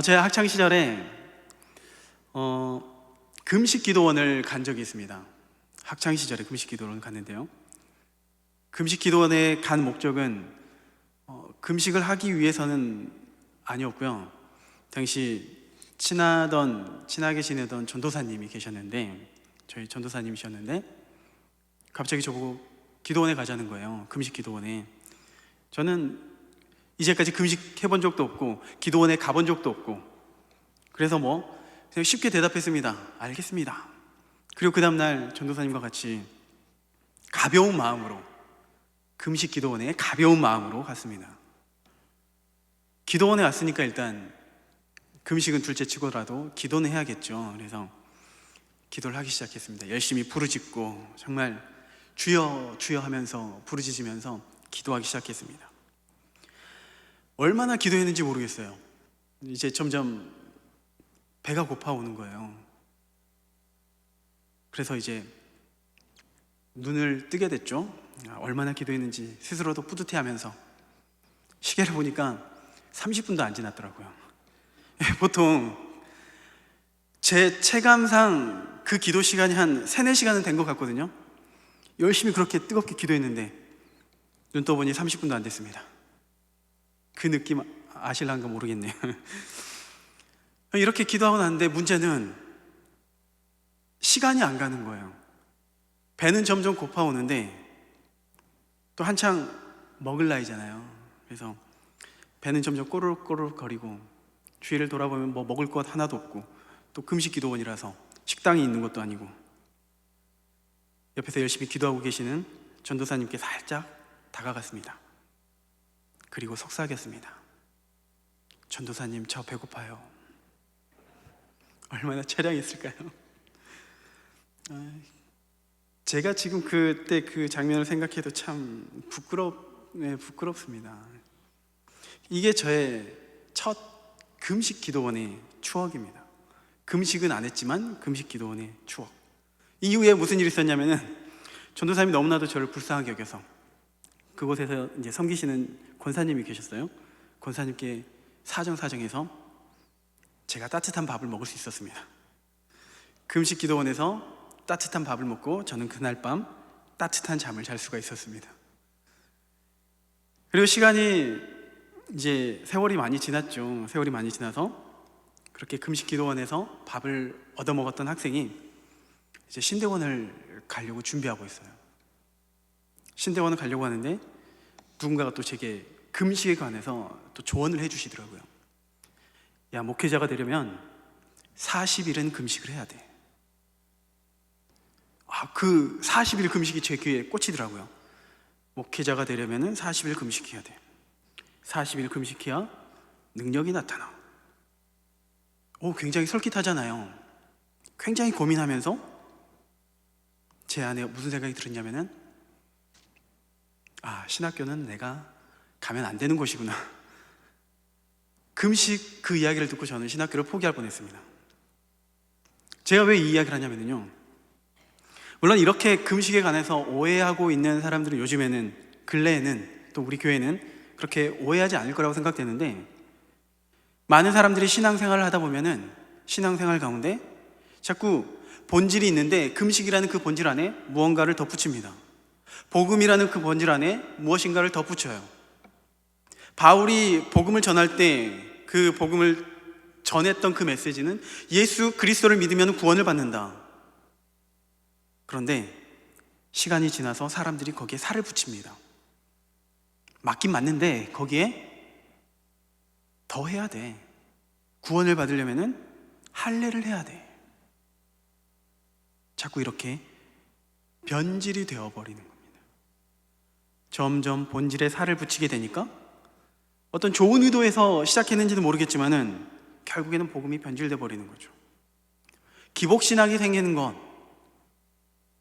제가 학창 시절에 금식 기도원을 간 적이 있습니다. 학창 시절에 금식 기도원을 갔는데요. 금식 기도원에 간 목적은 금식을 하기 위해서는 아니었고요. 당시 친하게 지내던 전도사님이 계셨는데, 저희 전도사님이셨는데 갑자기 저보고 기도원에 가자는 거예요. 금식 기도원에. 저는 이제까지 금식 해본 적도 없고 기도원에 가본 적도 없고, 그래서 그냥 쉽게 대답했습니다. 알겠습니다. 그리고 그 다음날 전도사님과 같이 가벼운 마음으로 금식 기도원에 가벼운 마음으로 갔습니다. 기도원에 왔으니까 일단 금식은 둘째 치고라도 기도는 해야겠죠. 그래서 기도를 하기 시작했습니다. 열심히 부르짖고 정말 주여 주여 하면서 부르짖으면서 기도하기 시작했습니다. 얼마나 기도했는지 모르겠어요. 이제 점점 배가 고파오는 거예요. 그래서 이제 눈을 뜨게 됐죠. 얼마나 기도했는지 스스로도 뿌듯해하면서 시계를 보니까 30분도 안 지났더라고요. 보통 제 체감상 그 기도 시간이 한 3-4시간은 된 것 같거든요. 열심히 그렇게 뜨겁게 기도했는데 눈 떠보니 30분도 안 됐습니다. 그 느낌 아실란가 모르겠네요. 이렇게 기도하고 났는데 문제는 시간이 안 가는 거예요. 배는 점점 고파오는데 또 한창 먹을 나이잖아요. 그래서 배는 점점 꼬르륵 거리고 주위를 돌아보면 먹을 것 하나도 없고, 또 금식 기도원이라서 식당이 있는 것도 아니고, 옆에서 열심히 기도하고 계시는 전도사님께 살짝 다가갔습니다. 그리고 속삭였습니다. 전도사님, 저 배고파요. 얼마나 처량했을까요? 제가 지금 그때 그 장면을 생각해도 참 부끄럽습니다. 이게 저의 첫 금식 기도원의 추억입니다. 금식은 안 했지만 금식 기도원의 추억. 이후에 무슨 일이 있었냐면은 전도사님이 너무나도 저를 불쌍하게 여겨서 그곳에서 이제 섬기시는 권사님이 계셨어요. 권사님께 사정해서 제가 따뜻한 밥을 먹을 수 있었습니다. 금식 기도원에서 따뜻한 밥을 먹고 저는 그날 밤 따뜻한 잠을 잘 수가 있었습니다. 그리고 시간이 이제 세월이 많이 지났죠. 세월이 많이 지나서 그렇게 금식 기도원에서 밥을 얻어먹었던 학생이 이제 신대원을 가려고 준비하고 있어요. 신대원을 가려고 하는데 누군가가 또 제게 금식에 관해서 또 조언을 해주시더라고요. 야, 목회자가 되려면 40일은 금식을 해야 돼. 그 40일 금식이 제 귀에 꽂히더라고요. 목회자가 되려면 40일 금식해야 돼. 40일 금식해야 능력이 나타나. 굉장히 설깃하잖아요. 굉장히 고민하면서 제 안에 무슨 생각이 들었냐면은 신학교는 내가 가면 안 되는 곳이구나. 금식 그 이야기를 듣고 저는 신학교를 포기할 뻔했습니다. 제가 왜 이 이야기를 하냐면요, 물론 이렇게 금식에 관해서 오해하고 있는 사람들은 요즘에는, 근래에는, 또 우리 교회는 그렇게 오해하지 않을 거라고 생각되는데, 많은 사람들이 신앙생활을 하다 보면은 신앙생활 가운데 자꾸 본질이 있는데 금식이라는 그 본질 안에 무언가를 덧붙입니다. 복음이라는 그 본질 안에 무엇인가를 덧붙여요. 바울이 복음을 전할 때 그 복음을 전했던 그 메시지는 예수 그리스도를 믿으면 구원을 받는다. 그런데 시간이 지나서 사람들이 거기에 살을 붙입니다. 맞긴 맞는데 거기에 더 해야 돼. 구원을 받으려면 할례를 해야 돼. 자꾸 이렇게 변질이 되어버리는 겁니다. 점점 본질에 살을 붙이게 되니까 어떤 좋은 의도에서 시작했는지는 모르겠지만은 결국에는 복음이 변질돼 버리는 거죠. 기복신학이 생기는 것,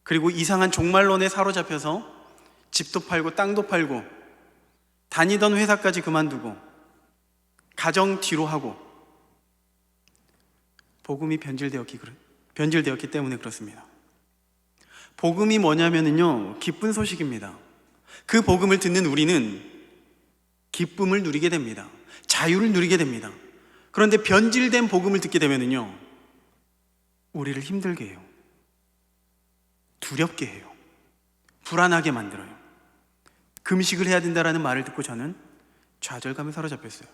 그리고 이상한 종말론에 사로잡혀서 집도 팔고 땅도 팔고 다니던 회사까지 그만두고 가정 뒤로 하고 복음이 변질되었기 때문에 그렇습니다. 복음이 뭐냐면요, 기쁜 소식입니다. 그 복음을 듣는 우리는 기쁨을 누리게 됩니다. 자유를 누리게 됩니다. 그런데 변질된 복음을 듣게 되면은요, 우리를 힘들게 해요. 두렵게 해요. 불안하게 만들어요. 금식을 해야 된다라는 말을 듣고 저는 좌절감에 사로잡혔어요.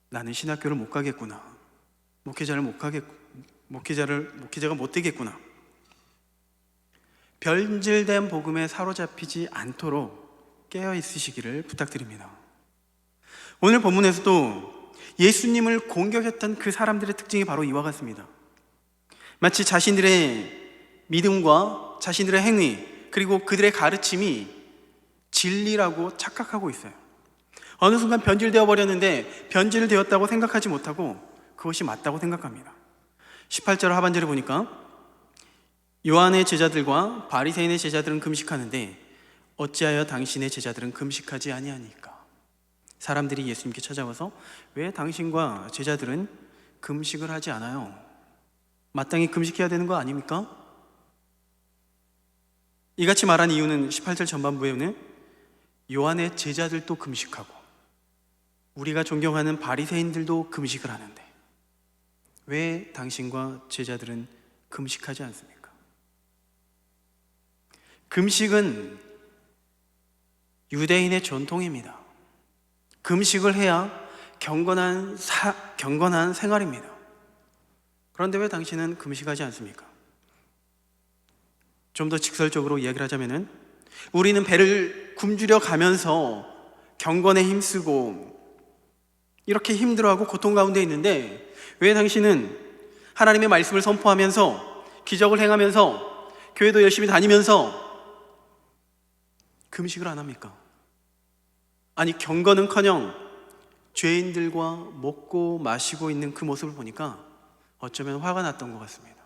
나는 신학교를 못 가겠구나. 목회자가 못 되겠구나. 변질된 복음에 사로잡히지 않도록 깨어 있으시기를 부탁드립니다. 오늘 본문에서도 예수님을 공격했던 그 사람들의 특징이 바로 이와 같습니다. 마치 자신들의 믿음과 자신들의 행위, 그리고 그들의 가르침이 진리라고 착각하고 있어요. 어느 순간 변질되어 버렸는데 변질되었다고 생각하지 못하고 그것이 맞다고 생각합니다. 18절 하반절에 보니까 요한의 제자들과 바리새인의 제자들은 금식하는데 어찌하여 당신의 제자들은 금식하지 아니하니까? 사람들이 예수님께 찾아와서 왜 당신과 제자들은 금식을 하지 않아요? 마땅히 금식해야 되는 거 아닙니까? 이같이 말한 이유는 18절 전반부에는 요한의 제자들도 금식하고 우리가 존경하는 바리새인들도 금식을 하는데 왜 당신과 제자들은 금식하지 않습니까? 금식은 유대인의 전통입니다. 금식을 해야 경건한 생활입니다. 그런데 왜 당신은 금식하지 않습니까? 좀 더 직설적으로 이야기를 하자면은 우리는 배를 굶주려 가면서 경건에 힘쓰고 이렇게 힘들어하고 고통 가운데 있는데 왜 당신은 하나님의 말씀을 선포하면서 기적을 행하면서 교회도 열심히 다니면서 금식을 안 합니까? 아니, 경건은커녕 죄인들과 먹고 마시고 있는 그 모습을 보니까 어쩌면 화가 났던 것 같습니다.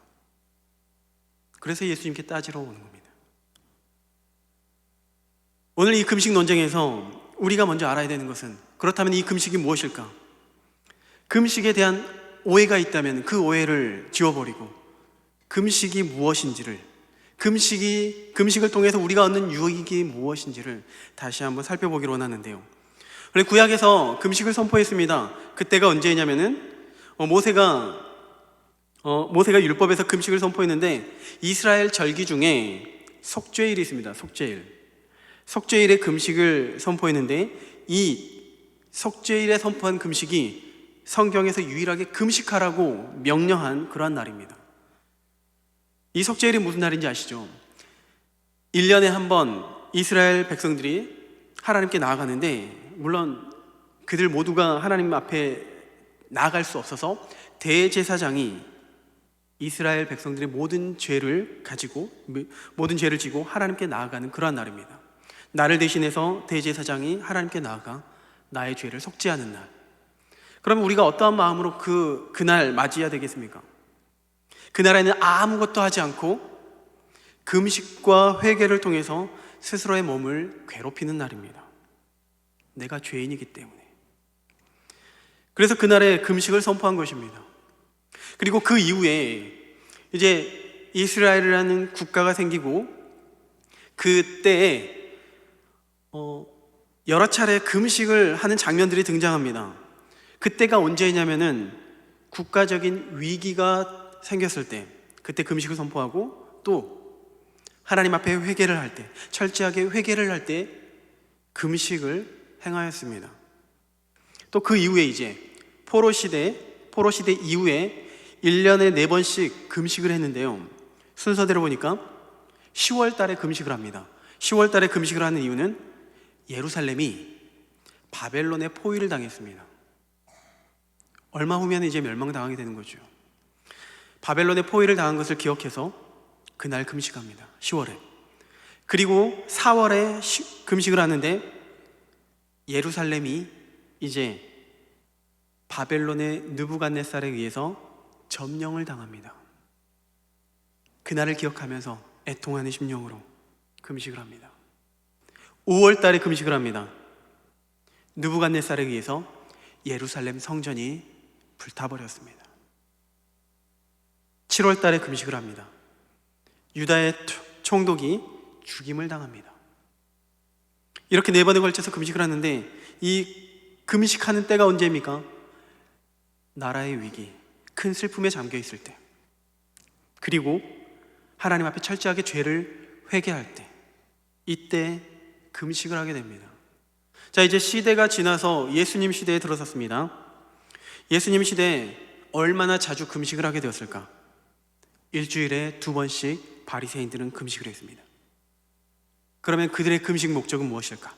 그래서 예수님께 따지러 오는 겁니다. 오늘 이 금식 논쟁에서 우리가 먼저 알아야 되는 것은, 그렇다면 이 금식이 무엇일까? 금식에 대한 오해가 있다면 그 오해를 지워버리고 금식이 무엇인지를, 금식을 통해서 우리가 얻는 유익이 무엇인지를 다시 한번 살펴보기로 원하는데요. 그런데 구약에서 금식을 선포했습니다. 그때가 언제냐면은 모세가 율법에서 금식을 선포했는데 이스라엘 절기 중에 속죄일이 있습니다. 속죄일에 금식을 선포했는데 이 속죄일에 선포한 금식이 성경에서 유일하게 금식하라고 명령한 그러한 날입니다. 이 속죄일이 무슨 날인지 아시죠? 1년에 한 번 이스라엘 백성들이 하나님께 나아가는데, 물론 그들 모두가 하나님 앞에 나아갈 수 없어서 대제사장이 이스라엘 백성들의 모든 죄를 지고 하나님께 나아가는 그러한 날입니다. 나를 대신해서 대제사장이 하나님께 나아가 나의 죄를 속죄하는 날. 그러면 우리가 어떠한 마음으로 그날 맞이해야 되겠습니까? 그날에는 아무것도 하지 않고 금식과 회개를 통해서 스스로의 몸을 괴롭히는 날입니다. 내가 죄인이기 때문에. 그래서 그날에 금식을 선포한 것입니다. 그리고 그 이후에 이제 이스라엘이라는 국가가 생기고 그때에 여러 차례 금식을 하는 장면들이 등장합니다. 그때가 언제냐면은 국가적인 위기가 생겼을 때, 그때 금식을 선포하고 또 하나님 앞에 회개를 할 때, 철저하게 회개를 할 때 금식을 행하였습니다. 또 그 이후에 이제 포로시대 이후에 1년에 4번씩 금식을 했는데요. 순서대로 보니까 10월 달에 금식을 합니다. 10월 달에 금식을 하는 이유는 예루살렘이 바벨론의 포위를 당했습니다. 얼마 후면 이제 멸망당하게 되는 거죠. 바벨론의 포위를 당한 것을 기억해서 그날 금식합니다. 10월에. 그리고 4월에 금식을 하는데 예루살렘이 이제 바벨론의 느부갓네살에 의해서 점령을 당합니다. 그날을 기억하면서 애통하는 심령으로 금식을 합니다. 5월 달에 금식을 합니다. 느부갓네살에 의해서 예루살렘 성전이 불타버렸습니다. 7월 달에 금식을 합니다. 유다의 총독이 죽임을 당합니다. 이렇게 4번에 걸쳐서 금식을 하는데 이 금식하는 때가 언제입니까? 나라의 위기, 큰 슬픔에 잠겨 있을 때, 그리고 하나님 앞에 철저하게 죄를 회개할 때, 이때 금식을 하게 됩니다. 자, 이제 시대가 지나서 예수님 시대에 들어섰습니다. 예수님 시대에 얼마나 자주 금식을 하게 되었을까? 일주일에 2번씩 바리새인들은 금식을 했습니다. 그러면 그들의 금식 목적은 무엇일까?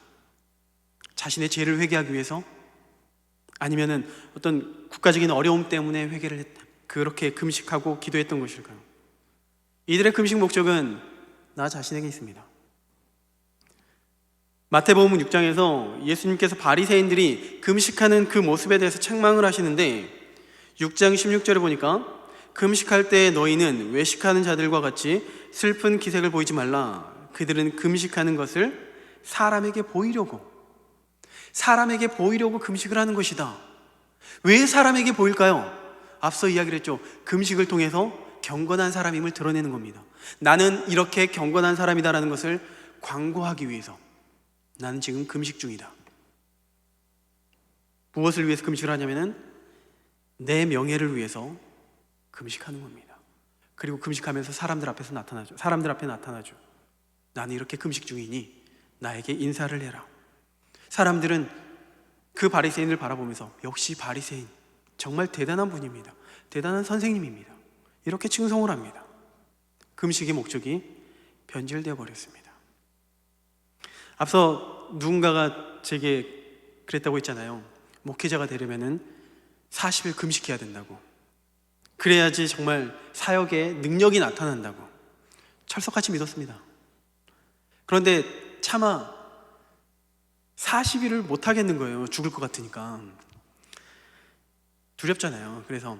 자신의 죄를 회개하기 위해서? 아니면은 어떤 국가적인 어려움 때문에 회개를 했다, 그렇게 금식하고 기도했던 것일까요? 이들의 금식 목적은 나 자신에게 있습니다. 마태복음 6장에서 예수님께서 바리새인들이 금식하는 그 모습에 대해서 책망을 하시는데, 6장 16절에 보니까 금식할 때 너희는 외식하는 자들과 같이 슬픈 기색을 보이지 말라. 그들은 금식하는 것을 사람에게 보이려고 금식을 하는 것이다. 왜 사람에게 보일까요? 앞서 이야기를 했죠. 금식을 통해서 경건한 사람임을 드러내는 겁니다. 나는 이렇게 경건한 사람이다라는 것을 광고하기 위해서 나는 지금 금식 중이다. 무엇을 위해서 금식을 하냐면은 내 명예를 위해서 금식하는 겁니다. 그리고 금식하면서 사람들 앞에 나타나죠. 나는 이렇게 금식 중이니 나에게 인사를 해라. 사람들은 그 바리새인을 바라보면서 역시 바리새인, 정말 대단한 분입니다. 대단한 선생님입니다. 이렇게 칭송을 합니다. 금식의 목적이 변질되어 버렸습니다. 앞서 누군가가 제게 그랬다고 했잖아요. 목회자가 되려면은 40일 금식해야 된다고. 그래야지 정말 사역에 능력이 나타난다고. 철석같이 믿었습니다. 그런데 차마 40일을 못 하겠는 거예요. 죽을 것 같으니까. 두렵잖아요. 그래서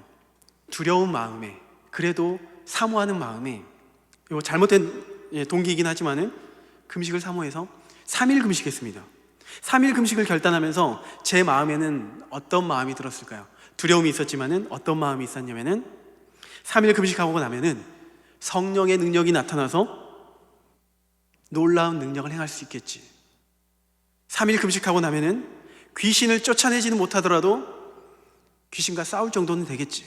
두려운 마음에, 그래도 사모하는 마음에, 이거 잘못된 동기이긴 하지만은 금식을 사모해서 3일 금식했습니다. 3일 금식을 결단하면서 제 마음에는 어떤 마음이 들었을까요? 두려움이 있었지만은 어떤 마음이 있었냐면은 3일 금식하고 나면은 성령의 능력이 나타나서 놀라운 능력을 행할 수 있겠지. 3일 금식하고 나면은 귀신을 쫓아내지는 못하더라도 귀신과 싸울 정도는 되겠지.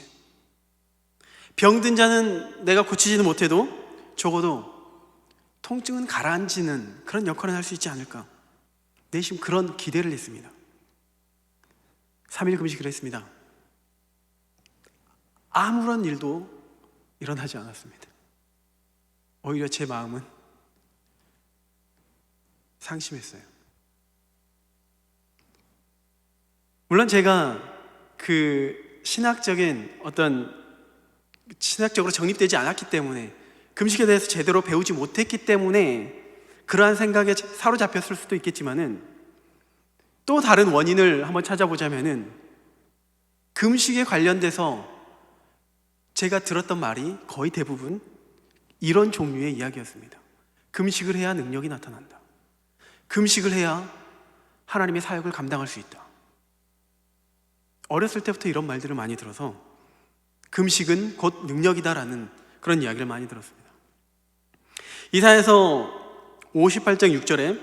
병든 자는 내가 고치지는 못해도 적어도 통증은 가라앉히는 그런 역할을 할 수 있지 않을까. 내심 그런 기대를 했습니다. 3일 금식을 했습니다. 아무런 일도 일어나지 않았습니다. 오히려 제 마음은 상심했어요. 물론 제가 신학적으로 정립되지 않았기 때문에, 금식에 대해서 제대로 배우지 못했기 때문에 그러한 생각에 사로잡혔을 수도 있겠지만은, 또 다른 원인을 한번 찾아보자면은 금식에 관련돼서 제가 들었던 말이 거의 대부분 이런 종류의 이야기였습니다. 금식을 해야 능력이 나타난다. 금식을 해야 하나님의 사역을 감당할 수 있다. 어렸을 때부터 이런 말들을 많이 들어서 금식은 곧 능력이다라는 그런 이야기를 많이 들었습니다. 이사야서 58장 6절에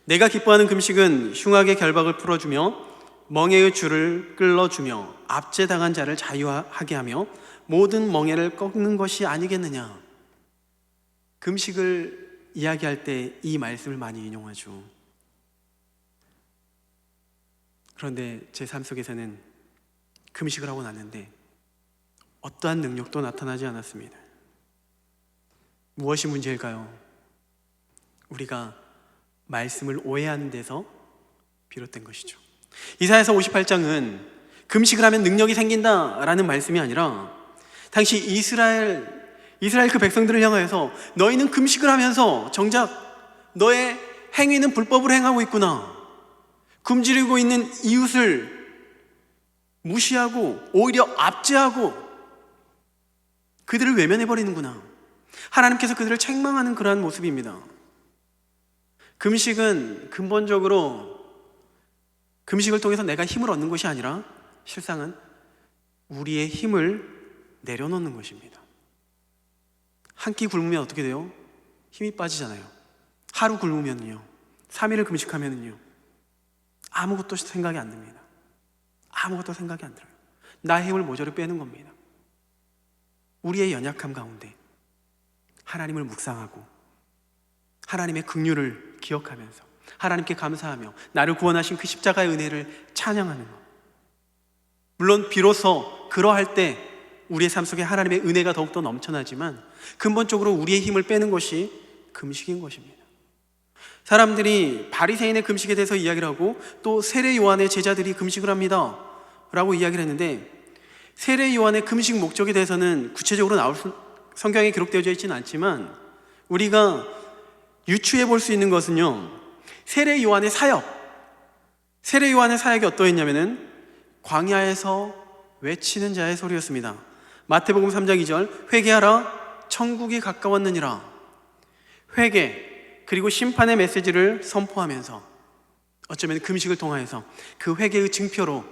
내가 기뻐하는 금식은 흉악의 결박을 풀어주며 멍에의 줄을 끌어주며 압제당한 자를 자유하게 하며 모든 멍에를 꺾는 것이 아니겠느냐. 금식을 이야기할 때 이 말씀을 많이 인용하죠. 그런데 제 삶 속에서는 금식을 하고 났는데 어떠한 능력도 나타나지 않았습니다. 무엇이 문제일까요? 우리가 말씀을 오해하는 데서 비롯된 것이죠. 이사야서 58장은 금식을 하면 능력이 생긴다라는 말씀이 아니라, 당시 이스라엘 그 백성들을 향하여서 너희는 금식을 하면서 정작 너의 행위는 불법을 행하고 있구나, 굶주리고 있는 이웃을 무시하고 오히려 압제하고 그들을 외면해버리는구나, 하나님께서 그들을 책망하는 그러한 모습입니다. 금식은 근본적으로 금식을 통해서 내가 힘을 얻는 것이 아니라 실상은 우리의 힘을 내려놓는 것입니다. 한 끼 굶으면 어떻게 돼요? 힘이 빠지잖아요. 하루 굶으면요, 3일을 금식하면요, 아무것도 생각이 안 듭니다. 아무것도 생각이 안 들어요. 나의 힘을 모조리 빼는 겁니다. 우리의 연약함 가운데 하나님을 묵상하고 하나님의 긍휼을 기억하면서 하나님께 감사하며 나를 구원하신 그 십자가의 은혜를 찬양하는 것. 물론 비로소 그러할 때 우리의 삶 속에 하나님의 은혜가 더욱더 넘쳐나지만 근본적으로 우리의 힘을 빼는 것이 금식인 것입니다. 사람들이 바리새인의 금식에 대해서 이야기를 하고 또 세례 요한의 제자들이 금식을 합니다 라고 이야기를 했는데, 세례 요한의 금식 목적에 대해서는 구체적으로 성경에 기록되어져 있지는 않지만 우리가 유추해 볼 수 있는 것은요, 세례 요한의 사역이 어떠했냐면은 광야에서 외치는 자의 소리였습니다. 마태복음 3장 2절, 회개하라 천국이 가까웠느니라. 회개 그리고 심판의 메시지를 선포하면서 어쩌면 금식을 통하여서 그 회개의 증표로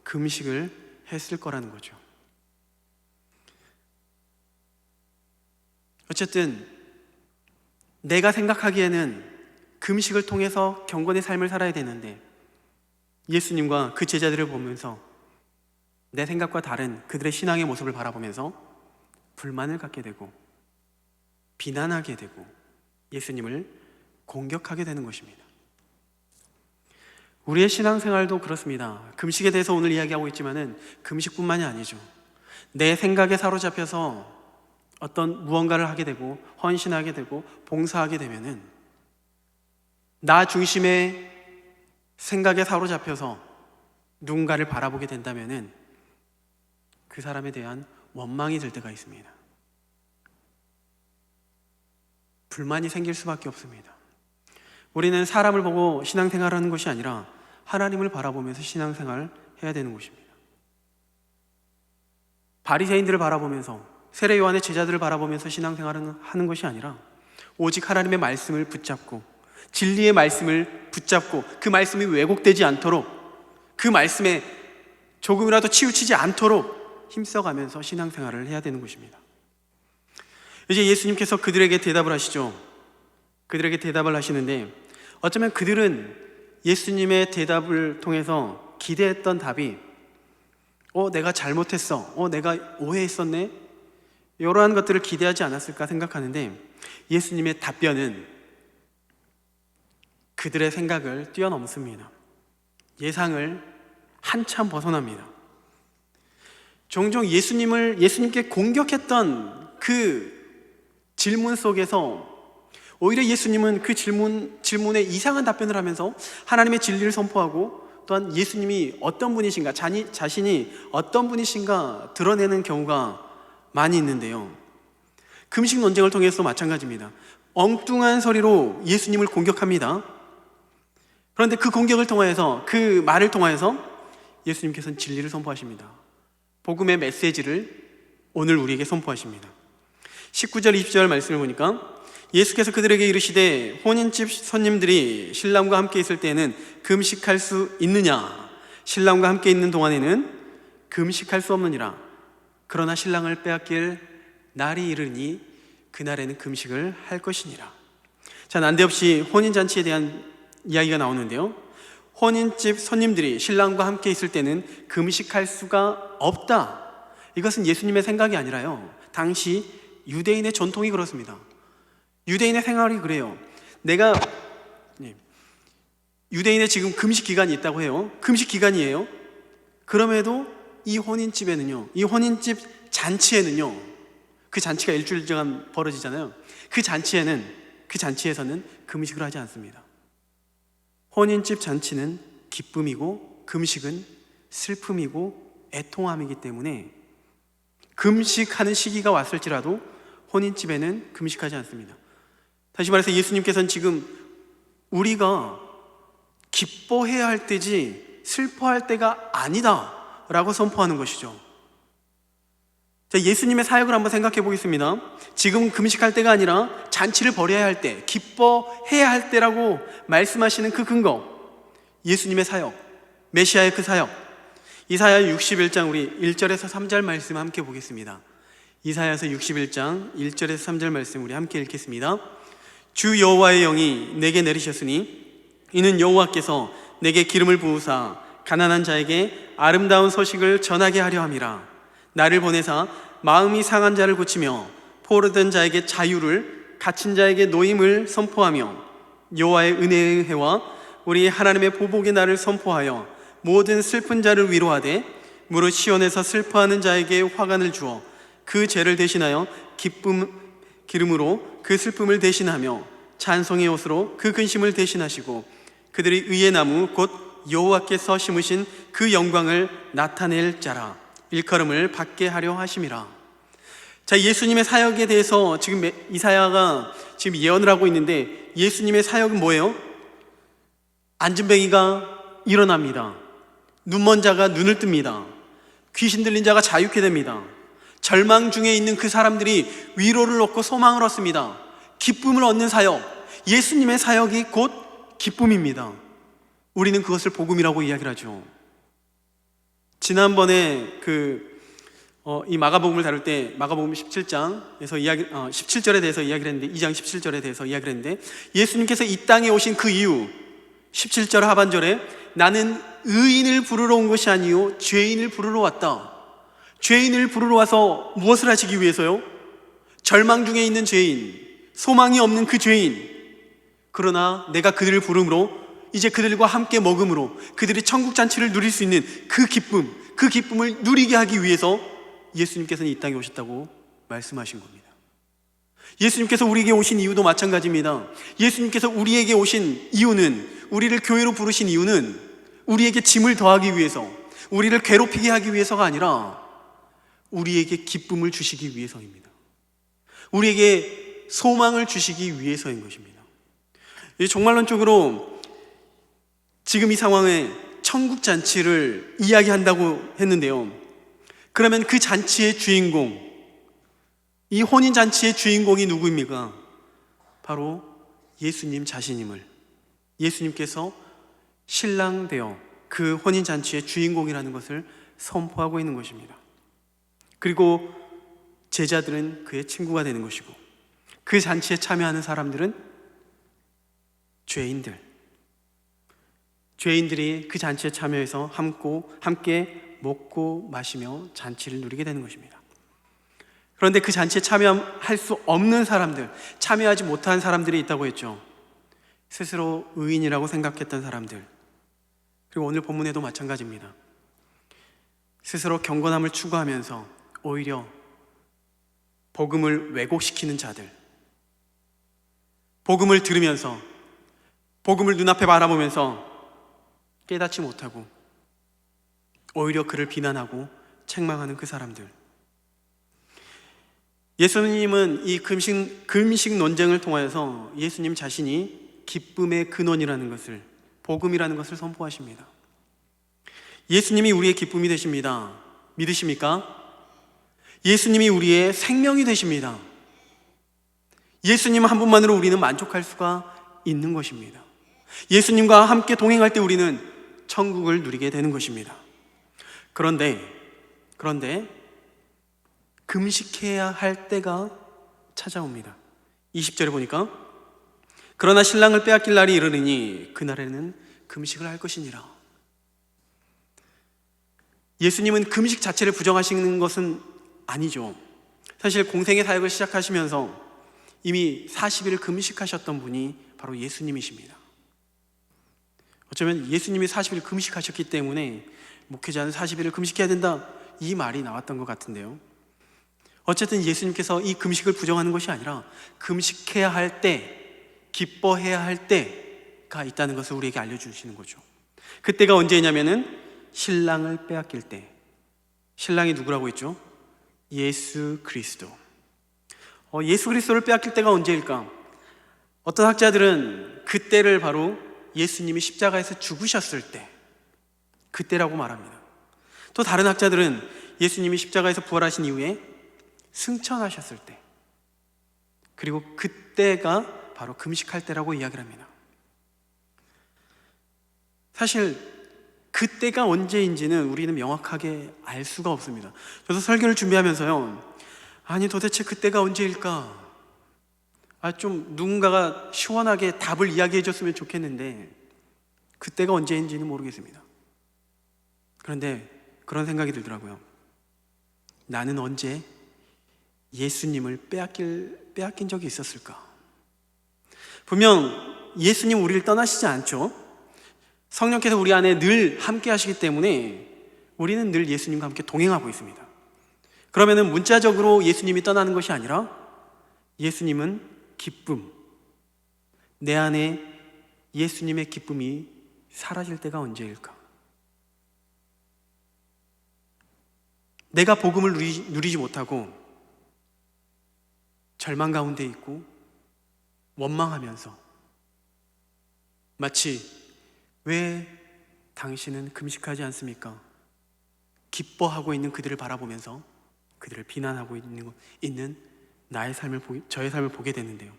금식을 했을 거라는 거죠. 어쨌든 내가 생각하기에는 금식을 통해서 경건의 삶을 살아야 되는데 예수님과 그 제자들을 보면서 내 생각과 다른 그들의 신앙의 모습을 바라보면서 불만을 갖게 되고 비난하게 되고 예수님을 공격하게 되는 것입니다. 우리의 신앙생활도 그렇습니다. 금식에 대해서 오늘 이야기하고 있지만은 금식뿐만이 아니죠. 내 생각에 사로잡혀서 어떤 무언가를 하게 되고 헌신하게 되고 봉사하게 되면은 나 중심의 생각에 사로잡혀서 누군가를 바라보게 된다면은 그 사람에 대한 원망이 들 때가 있습니다. 불만이 생길 수밖에 없습니다. 우리는 사람을 보고 신앙생활하는 것이 아니라 하나님을 바라보면서 신앙생활을 해야 되는 것입니다. 바리새인들을 바라보면서 세례 요한의 제자들을 바라보면서 신앙생활을 하는 것이 아니라 오직 하나님의 말씀을 붙잡고 진리의 말씀을 붙잡고 그 말씀이 왜곡되지 않도록 그 말씀에 조금이라도 치우치지 않도록 힘써가면서 신앙생활을 해야 되는 것입니다. 이제 예수님께서 그들에게 대답을 하시죠. 그들에게 대답을 하시는데 어쩌면 그들은 예수님의 대답을 통해서 기대했던 답이 내가 잘못했어, 내가 오해했었네, 이러한 것들을 기대하지 않았을까 생각하는데 예수님의 답변은 그들의 생각을 뛰어넘습니다. 예상을 한참 벗어납니다. 종종 예수님께 공격했던 그 질문 속에서 오히려 예수님은 그 질문에 이상한 답변을 하면서 하나님의 진리를 선포하고 또한 예수님이 어떤 분이신가, 자신이 어떤 분이신가 드러내는 경우가 많이 있는데요. 금식 논쟁을 통해서 마찬가지입니다. 엉뚱한 소리로 예수님을 공격합니다. 그런데 그 공격을 통하여서, 그 말을 통하여서 예수님께서는 진리를 선포하십니다. 복음의 메시지를 오늘 우리에게 선포하십니다. 19절 20절 말씀을 보니까 예수께서 그들에게 이르시되 혼인집 손님들이 신랑과 함께 있을 때에는 금식할 수 있느냐? 신랑과 함께 있는 동안에는 금식할 수 없느니라. 그러나 신랑을 빼앗길 날이 이르니 그날에는 금식을 할 것이니라. 자, 난데없이 혼인잔치에 대한 이야기가 나오는데요, 혼인집 손님들이 신랑과 함께 있을 때는 금식할 수가 없다. 이것은 예수님의 생각이 아니라요, 당시 유대인의 전통이 그렇습니다. 유대인의 생활이 그래요. 유대인의 지금 금식 기간이 있다고 해요. 금식 기간이에요. 그럼에도 이 혼인집에는요, 이 혼인집 잔치에는요, 그 잔치가 일주일 동안 벌어지잖아요. 그 잔치에서는 금식을 하지 않습니다. 혼인집 잔치는 기쁨이고 금식은 슬픔이고 애통함이기 때문에 금식하는 시기가 왔을지라도 혼인집에는 금식하지 않습니다. 다시 말해서 예수님께서는 지금 우리가 기뻐해야 할 때지 슬퍼할 때가 아니다 라고 선포하는 것이죠. 자, 예수님의 사역을 한번 생각해 보겠습니다. 지금 금식할 때가 아니라 잔치를 벌여야 할 때, 기뻐해야 할 때라고 말씀하시는 그 근거, 예수님의 사역, 메시아의 그 사역. 이사야 61장 우리 1절에서 3절 말씀 함께 보겠습니다. 이사야서 61장 1절에서 3절 말씀 우리 함께 읽겠습니다. 주 여호와의 영이 내게 내리셨으니 이는 여호와께서 내게 기름을 부으사 가난한 자에게 아름다운 소식을 전하게 하려 함이라. 나를 보내사 마음이 상한 자를 고치며 포로된 자에게 자유를, 갇힌 자에게 노임을 선포하며 여호와의 은혜의 해와 우리 하나님의 보복의 날을 선포하여 모든 슬픈 자를 위로하되 무릇 시온에서 슬퍼하는 자에게 화관을 주어 그 죄를 대신하여 기름으로 그 슬픔을 대신하며 찬송의 옷으로 그 근심을 대신하시고 그들이 의의 나무 곧 여호와께서 심으신 그 영광을 나타낼 자라. 일컬음을 받게 하려 하심이라. 자, 예수님의 사역에 대해서 지금 이사야가 지금 예언을 하고 있는데, 예수님의 사역은 뭐예요? 안진뱅이가 일어납니다. 눈먼 자가 눈을 뜹니다. 귀신 들린 자가 자유케 됩니다. 절망 중에 있는 그 사람들이 위로를 얻고 소망을 얻습니다. 기쁨을 얻는 사역, 예수님의 사역이 곧 기쁨입니다. 우리는 그것을 복음이라고 이야기를 하죠. 지난번에 이 마가복음을 다룰 때 마가복음 17장에서 17절에 대해서 이야기를 했는데, 2장 17절에 대해서 이야기를 했는데, 예수님께서 이 땅에 오신 그 이유, 17절 하반절에 나는 의인을 부르러 온 것이 아니요 죄인을 부르러 왔다. 죄인을 부르러 와서 무엇을 하시기 위해서요? 절망 중에 있는 죄인, 소망이 없는 그 죄인, 그러나 내가 그들을 부름으로 이제 그들과 함께 먹음으로 그들이 천국 잔치를 누릴 수 있는 그 기쁨을 누리게 하기 위해서 예수님께서는 이 땅에 오셨다고 말씀하신 겁니다. 예수님께서 우리에게 오신 이유도 마찬가지입니다. 예수님께서 우리에게 오신 이유는, 우리를 교회로 부르신 이유는 우리에게 짐을 더하기 위해서, 우리를 괴롭히게 하기 위해서가 아니라 우리에게 기쁨을 주시기 위해서입니다. 우리에게 소망을 주시기 위해서인 것입니다. 종말론적으로 지금 이 상황에 천국 잔치를 이야기한다고 했는데요, 그러면 그 잔치의 주인공, 이 혼인 잔치의 주인공이 누구입니까? 바로 예수님 자신임을, 예수님께서 신랑 되어 그 혼인 잔치의 주인공이라는 것을 선포하고 있는 것입니다. 그리고 제자들은 그의 친구가 되는 것이고, 그 잔치에 참여하는 사람들은 죄인들이 그 잔치에 참여해서 함께 먹고 마시며 잔치를 누리게 되는 것입니다. 그런데 그 잔치에 참여할 수 없는 사람들, 참여하지 못한 사람들이 있다고 했죠. 스스로 의인이라고 생각했던 사람들, 그리고 오늘 본문에도 마찬가지입니다. 스스로 경건함을 추구하면서 오히려 복음을 왜곡시키는 자들, 복음을 들으면서, 복음을 눈앞에 바라보면서 깨닫지 못하고 오히려 그를 비난하고 책망하는 그 사람들. 예수님은 이 금식 논쟁을 통하여서 예수님 자신이 기쁨의 근원이라는 것을, 복음이라는 것을 선포하십니다. 예수님이 우리의 기쁨이 되십니다. 믿으십니까? 예수님이 우리의 생명이 되십니다. 예수님 한 분만으로 우리는 만족할 수가 있는 것입니다. 예수님과 함께 동행할 때 우리는 천국을 누리게 되는 것입니다. 그런데 금식해야 할 때가 찾아옵니다. 20절에 보니까 그러나 신랑을 빼앗길 날이 이르느니 그날에는 금식을 할 것이니라. 예수님은 금식 자체를 부정하시는 것은 아니죠. 사실 공생의 사역을 시작하시면서 이미 40일을 금식하셨던 분이 바로 예수님이십니다. 어쩌면 예수님이 40일 금식하셨기 때문에 목회자는 40일을 금식해야 된다, 이 말이 나왔던 것 같은데요. 어쨌든 예수님께서 이 금식을 부정하는 것이 아니라 금식해야 할 때, 기뻐해야 할 때가 있다는 것을 우리에게 알려주시는 거죠. 그때가 언제냐면은 신랑을 빼앗길 때. 신랑이 누구라고 했죠? 예수 그리스도. 예수 그리스도를 빼앗길 때가 언제일까? 어떤 학자들은 그때를 바로 예수님이 십자가에서 죽으셨을 때, 그때라고 말합니다. 또 다른 학자들은 예수님이 십자가에서 부활하신 이후에 승천하셨을 때, 그리고 그때가 바로 금식할 때라고 이야기를 합니다. 사실 그때가 언제인지는 우리는 명확하게 알 수가 없습니다. 저도 설교를 준비하면서요, 아니 도대체 그때가 언제일까? 좀 누군가가 시원하게 답을 이야기해 줬으면 좋겠는데 그때가 언제인지는 모르겠습니다. 그런데 그런 생각이 들더라고요. 나는 언제 예수님을 빼앗긴 적이 있었을까? 분명 예수님 우리를 떠나시지 않죠. 성령께서 우리 안에 늘 함께 하시기 때문에 우리는 늘 예수님과 함께 동행하고 있습니다. 그러면은 문자적으로 예수님이 떠나는 것이 아니라 예수님은 기쁨, 내 안에 예수님의 기쁨이 사라질 때가 언제일까? 내가 복음을 누리지 못하고 절망 가운데 있고 원망하면서 마치 왜 당신은 금식하지 않습니까? 기뻐하고 있는 그들을 바라보면서 그들을 비난하고 있는 저의 삶을 보게 되는데요.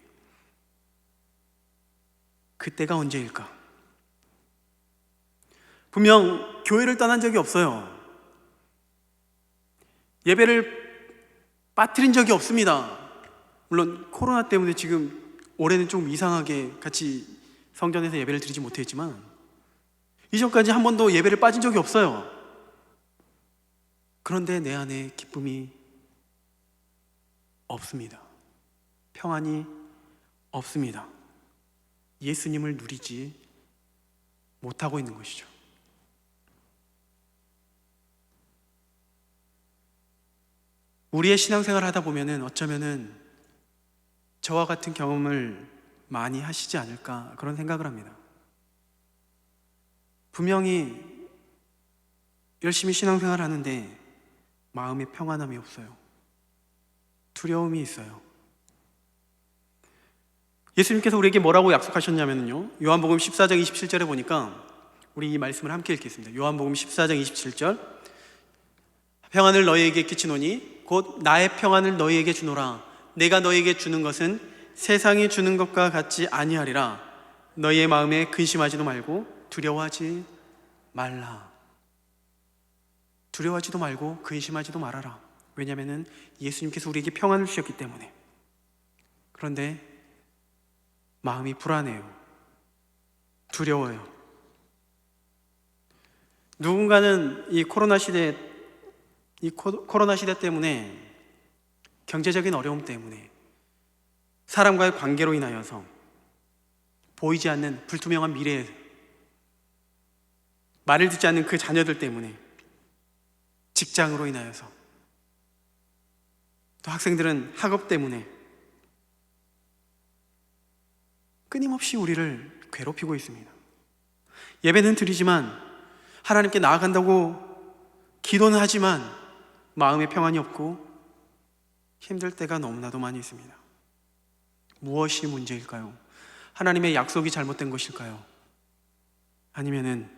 그때가 언제일까? 분명 교회를 떠난 적이 없어요. 예배를 빠뜨린 적이 없습니다. 물론 코로나 때문에 지금 올해는 좀 이상하게 같이 성전에서 예배를 드리지 못했지만 이전까지 한 번도 예배를 빠진 적이 없어요. 그런데 내 안에 기쁨이 없습니다. 평안이 없습니다. 예수님을 누리지 못하고 있는 것이죠. 우리의 신앙생활을 하다 보면은 어쩌면은 저와 같은 경험을 많이 하시지 않을까 그런 생각을 합니다. 분명히 열심히 신앙생활을 하는데 마음에 평안함이 없어요. 두려움이 있어요. 예수님께서 우리에게 뭐라고 약속하셨냐면요, 요한복음 14장 27절에 보니까 우리 이 말씀을 함께 읽겠습니다. 요한복음 14장 27절, 평안을 너희에게 끼치노니 곧 나의 평안을 너희에게 주노라. 내가 너희에게 주는 것은 세상이 주는 것과 같지 아니하리라. 너희의 마음에 근심하지도 말고 두려워하지 말라. 두려워하지도 말고 근심하지도 말아라. 왜냐하면 예수님께서 우리에게 평안을 주셨기 때문에. 그런데 마음이 불안해요. 두려워요. 누군가는 이 코로나 시대 때문에, 경제적인 어려움 때문에, 사람과의 관계로 인하여서 보이지 않는 불투명한 미래에, 말을 듣지 않는 그 자녀들 때문에, 직장으로 인하여서, 또 학생들은 학업 때문에 끊임없이 우리를 괴롭히고 있습니다. 예배는 드리지만, 하나님께 나아간다고 기도는 하지만 마음에 평안이 없고 힘들 때가 너무나도 많이 있습니다. 무엇이 문제일까요? 하나님의 약속이 잘못된 것일까요? 아니면은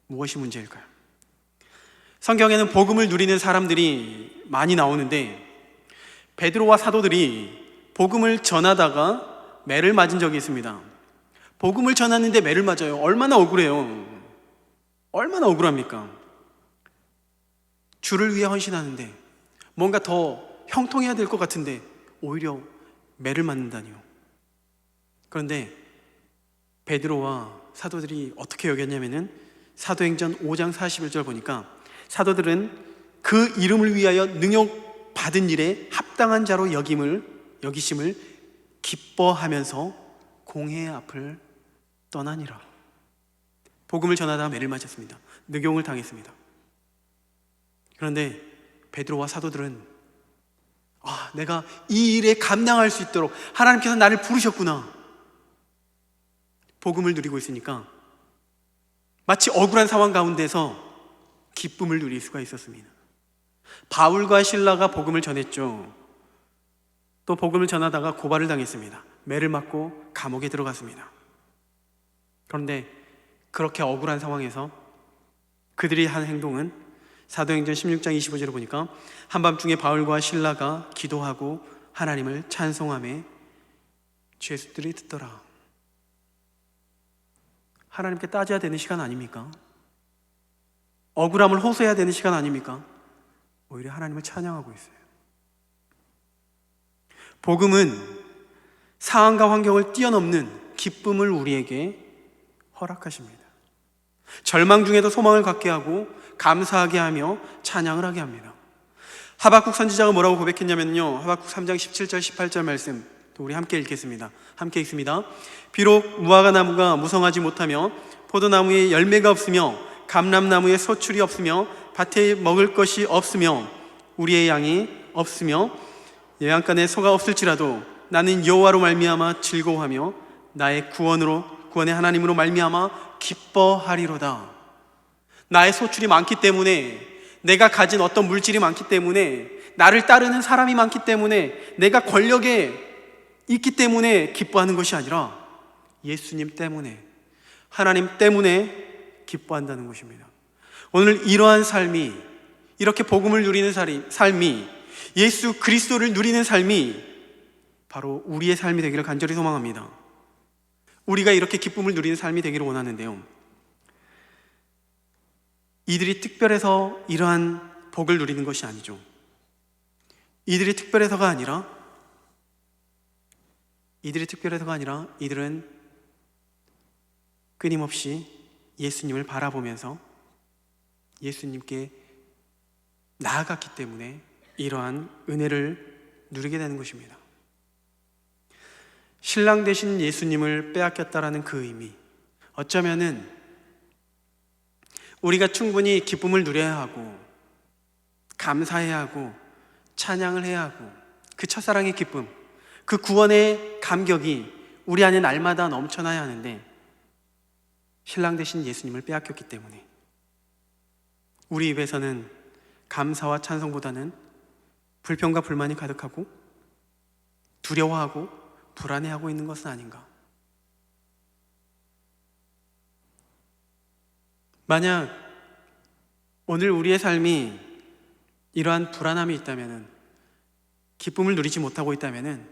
무엇이 문제일까요? 성경에는 복음을 누리는 사람들이 많이 나오는데 베드로와 사도들이 복음을 전하다가 매를 맞은 적이 있습니다. 복음을 전하는데 매를 맞아요. 얼마나 억울해요. 얼마나 억울합니까? 주를 위해 헌신하는데 뭔가 더 형통해야 될 것 같은데 오히려 매를 맞는다니요. 그런데 베드로와 사도들이 어떻게 여겼냐면은 사도행전 5장 41절 보니까 사도들은 그 이름을 위하여 능욕 받은 일에 합당한 자로 여기심을 기뻐하면서 공회의 앞을 떠나니라. 복음을 전하다가 매를 맞았습니다. 능욕을 당했습니다. 그런데 베드로와 사도들은 내가 이 일에 감당할 수 있도록 하나님께서 나를 부르셨구나. 복음을 누리고 있으니까 마치 억울한 상황 가운데서 기쁨을 누릴 수가 있었습니다. 바울과 실라가 복음을 전했죠. 또 복음을 전하다가 고발을 당했습니다. 매를 맞고 감옥에 들어갔습니다. 그런데 그렇게 억울한 상황에서 그들이 한 행동은 사도행전 16장 25절을 보니까 한밤중에 바울과 실라가 기도하고 하나님을 찬송하며 죄수들이 듣더라. 하나님께 따져야 되는 시간 아닙니까? 억울함을 호소해야 되는 시간 아닙니까? 오히려 하나님을 찬양하고 있어요. 복음은 상황과 환경을 뛰어넘는 기쁨을 우리에게 허락하십니다. 절망 중에도 소망을 갖게 하고 감사하게 하며 찬양을 하게 합니다. 하박국 선지자가 뭐라고 고백했냐면요, 하박국 3장 17절 18절 말씀 또 우리 함께 읽겠습니다. 함께 읽습니다. 비록 무화과 나무가 무성하지 못하며 포도나무에 열매가 없으며 감람나무에 소출이 없으며 밭에 먹을 것이 없으며 우리의 양이 없으며 외양간에 소가 없을지라도 나는 여호와로 말미암아 즐거워하며 나의 구원의 하나님으로 말미암아 기뻐하리로다. 나의 소출이 많기 때문에, 내가 가진 어떤 물질이 많기 때문에, 나를 따르는 사람이 많기 때문에, 내가 권력에 있기 때문에 기뻐하는 것이 아니라 예수님 때문에, 하나님 때문에 기뻐한다는 것입니다. 오늘 이러한 삶이, 이렇게 복음을 누리는 삶이, 예수 그리스도를 누리는 삶이 바로 우리의 삶이 되기를 간절히 소망합니다. 우리가 이렇게 기쁨을 누리는 삶이 되기를 원하는데요, 이들이 특별해서 이러한 복을 누리는 것이 아니죠. 이들이 특별해서가 아니라 이들은 끊임없이 예수님을 바라보면서 예수님께 나아갔기 때문에 이러한 은혜를 누리게 되는 것입니다. 신랑 되신 예수님을 빼앗겼다라는 그 의미, 어쩌면은 우리가 충분히 기쁨을 누려야 하고 감사해야 하고 찬양을 해야 하고 그 첫사랑의 기쁨, 그 구원의 감격이 우리 안에 날마다 넘쳐나야 하는데, 신랑 되신 예수님을 빼앗겼기 때문에 우리 입에서는 감사와 찬송보다는 불평과 불만이 가득하고 두려워하고 불안해하고 있는 것은 아닌가. 만약 오늘 우리의 삶이 이러한 불안함이 있다면, 기쁨을 누리지 못하고 있다면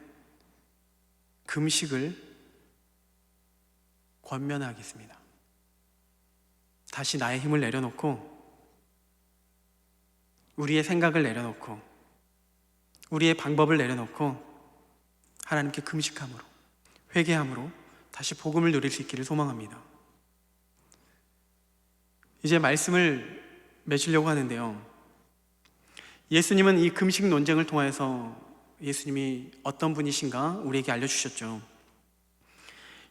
금식을 권면하겠습니다. 다시 나의 힘을 내려놓고, 우리의 생각을 내려놓고, 우리의 방법을 내려놓고 하나님께 금식함으로, 회개함으로 다시 복음을 누릴 수 있기를 소망합니다. 이제 말씀을 맺으려고 하는데요, 예수님은 이 금식 논쟁을 통해서 예수님이 어떤 분이신가 우리에게 알려주셨죠.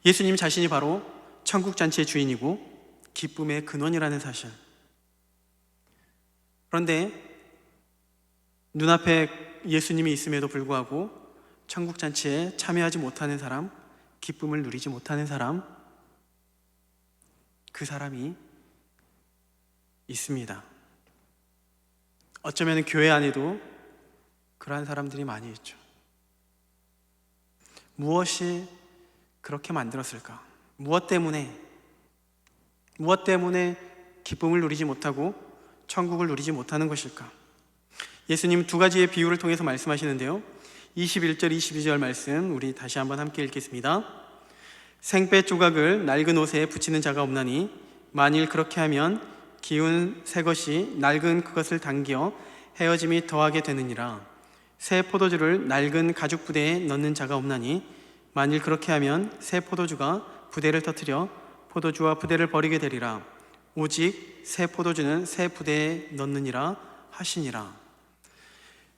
예수님 자신이 바로 천국잔치의 주인이고 기쁨의 근원이라는 사실. 그런데 눈앞에 예수님이 있음에도 불구하고 천국잔치에 참여하지 못하는 사람, 기쁨을 누리지 못하는 사람, 그 사람이 있습니다. 어쩌면 교회 안에도 그러한 사람들이 많이 있죠. 무엇이 그렇게 만들었을까? 무엇 때문에 기쁨을 누리지 못하고 천국을 누리지 못하는 것일까? 예수님 두 가지의 비유를 통해서 말씀하시는데요, 21절, 22절 말씀 우리 다시 한번 함께 읽겠습니다. 생배 조각을 낡은 옷에 붙이는 자가 없나니 만일 그렇게 하면 기운 새 것이 낡은 그것을 당겨 헤어짐이 더하게 되느니라. 새 포도주를 낡은 가죽 부대에 넣는 자가 없나니 만일 그렇게 하면 새 포도주가 부대를 터뜨려 포도주와 부대를 버리게 되리라. 오직 새 포도주는 새 부대에 넣느니라 하시니라.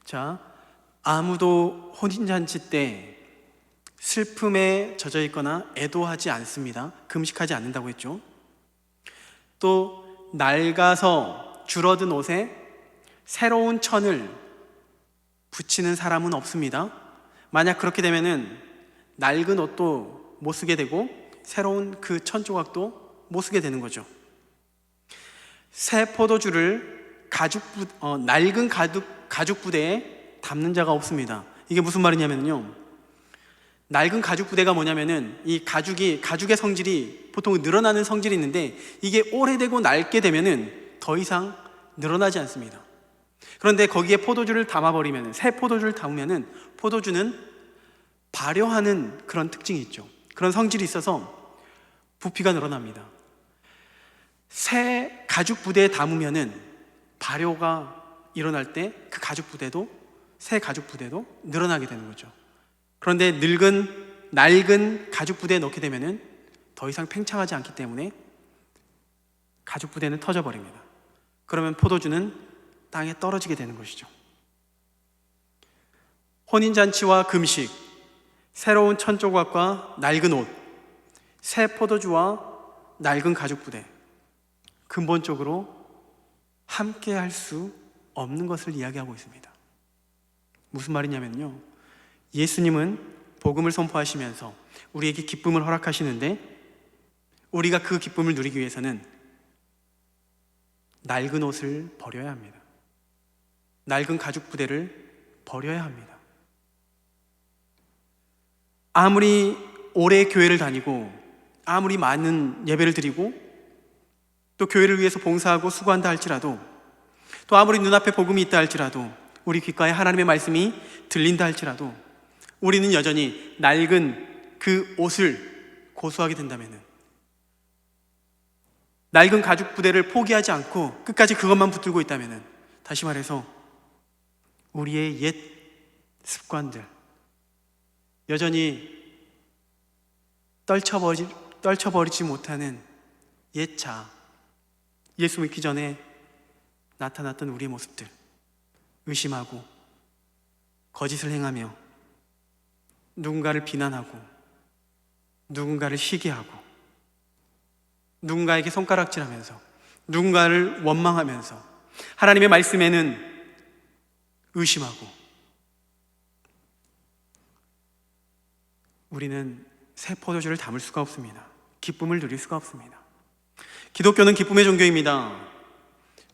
자, 아무도 혼인잔치 때 슬픔에 젖어 있거나 애도하지 않습니다. 금식하지 않는다고 했죠. 또 낡아서 줄어든 옷에 새로운 천을 붙이는 사람은 없습니다. 만약 그렇게 되면은 낡은 옷도 못 쓰게 되고 새로운 그 천 조각도 못 쓰게 되는 거죠. 새 포도주를 낡은 가죽 부대에 담는 자가 없습니다. 이게 무슨 말이냐면요, 낡은 가죽 부대가 뭐냐면은 이 가죽의 성질이 보통 늘어나는 성질이 있는데, 이게 오래되고 낡게 되면은 더 이상 늘어나지 않습니다. 그런데 거기에 포도주를 담아버리면, 새 포도주를 담으면은 포도주는 발효하는 그런 특징이 있죠. 그런 성질이 있어서 부피가 늘어납니다. 새 가죽 부대에 담으면은 발효가 일어날 때 그 새 가죽 부대도 늘어나게 되는 거죠. 그런데 낡은 가죽 부대에 넣게 되면은 더 이상 팽창하지 않기 때문에 가죽 부대는 터져버립니다. 그러면 포도주는 땅에 떨어지게 되는 것이죠. 혼인잔치와 금식, 새로운 천조각과 낡은 옷, 새 포도주와 낡은 가죽 부대, 근본적으로 함께 할 수 없는 것을 이야기하고 있습니다. 무슨 말이냐면요, 예수님은 복음을 선포하시면서 우리에게 기쁨을 허락하시는데 우리가 그 기쁨을 누리기 위해서는 낡은 옷을 버려야 합니다. 낡은 가죽 부대를 버려야 합니다. 아무리 오래 교회를 다니고 아무리 많은 예배를 드리고 또 교회를 위해서 봉사하고 수고한다 할지라도, 또 아무리 눈앞에 복음이 있다 할지라도, 우리 귓가에 하나님의 말씀이 들린다 할지라도 우리는 여전히 낡은 그 옷을 고수하게 된다면, 낡은 가죽 부대를 포기하지 않고 끝까지 그것만 붙들고 있다면, 다시 말해서 우리의 옛 습관들, 여전히 떨쳐버리지 못하는 옛 자아, 예수 믿기 전에 나타났던 우리의 모습들, 의심하고 거짓을 행하며 누군가를 비난하고 누군가를 시기하고 누군가에게 손가락질하면서 누군가를 원망하면서 하나님의 말씀에는 의심하고, 우리는 새 포도주를 담을 수가 없습니다. 기쁨을 누릴 수가 없습니다. 기독교는 기쁨의 종교입니다.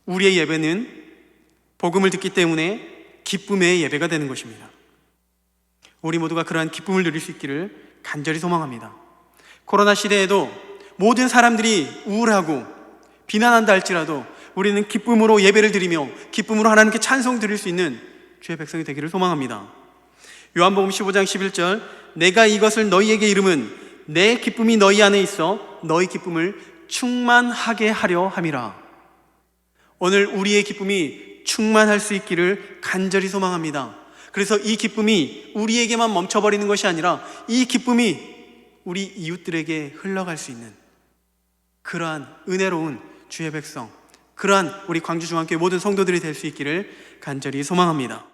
우리의 예배는 복음을 듣기 때문에 기쁨의 예배가 되는 것입니다. 우리 모두가 그러한 기쁨을 누릴 수 있기를 간절히 소망합니다. 코로나 시대에도 모든 사람들이 우울하고 비난한다 할지라도 우리는 기쁨으로 예배를 드리며 기쁨으로 하나님께 찬송 드릴 수 있는 주의 백성이 되기를 소망합니다. 요한복음 15장 11절, 내가 이것을 너희에게 이름은 내 기쁨이 너희 안에 있어 너희 기쁨을 충만하게 하려 함이라. 오늘 우리의 기쁨이 충만할 수 있기를 간절히 소망합니다. 그래서 이 기쁨이 우리에게만 멈춰버리는 것이 아니라 이 기쁨이 우리 이웃들에게 흘러갈 수 있는 그러한 은혜로운 주의 백성, 그러한 우리 광주중앙교회 모든 성도들이 될 수 있기를 간절히 소망합니다.